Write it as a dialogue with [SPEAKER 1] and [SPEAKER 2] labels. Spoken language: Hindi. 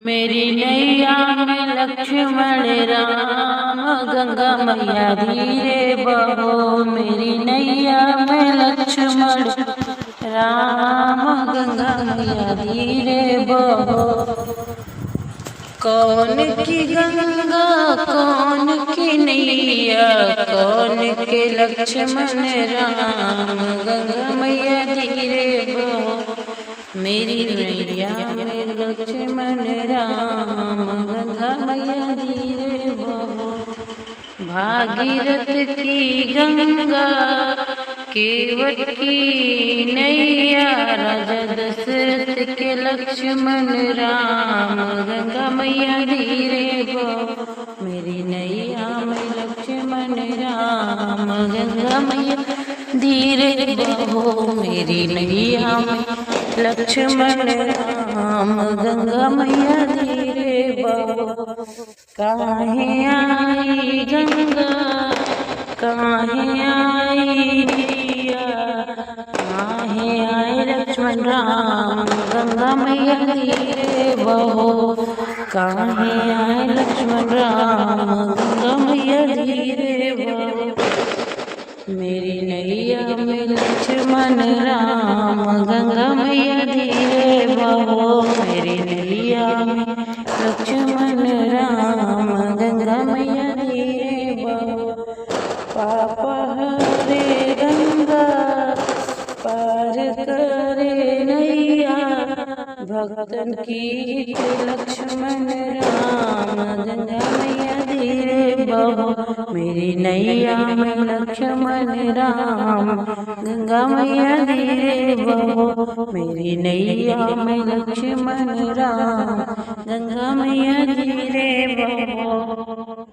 [SPEAKER 1] मेरी नैया में लक्ष्मण राम, गंगा मैया धीरे बहो। मेरी नैया में लक्ष्मण राम, गंगा मैया धीरे बहो। कौन की गंगा कौन की नैया, कौन के लक्ष्मण राम, गंगा मैया धीरे बहो। मेरी नैया में लक्ष्मण राम, गंगा मैया धीरे बहो। भागीरथ की गंगा केवट की नैया, राजा दशरथ के लक्ष्मण राम, गंगा मैया धीरे बहो। मेरी नैया में लक्ष्मण राम, गंगा मैया धीरे बहो। मेरी नैया में लक्ष्मण राम, गंगा मैया धीरे बहो। काहे आई गंगा काहे आई दिया, काहे आए लक्ष्मण राम, गंगा मैया धीरे बहो। काहे आए लक्ष्मण राम, गंगा मैया धीरे बहो। मेरी नैया में लक्ष्मण राम, गंगा मैया धीरे बहो। मेरी नैया में लक्ष्मण राम, गंगा मैया धीरे बहो। पाप हरे गंगा पार करे नैया, भक्तन की लक्ष्मण राम, गंगा मैया धीरे बहो। मेरी नैया में लक्ष्मण राम, गंगा मैया धीरे बहो। मेरी नैया में लक्ष्मण राम, गंगा मैया धीरे बहो।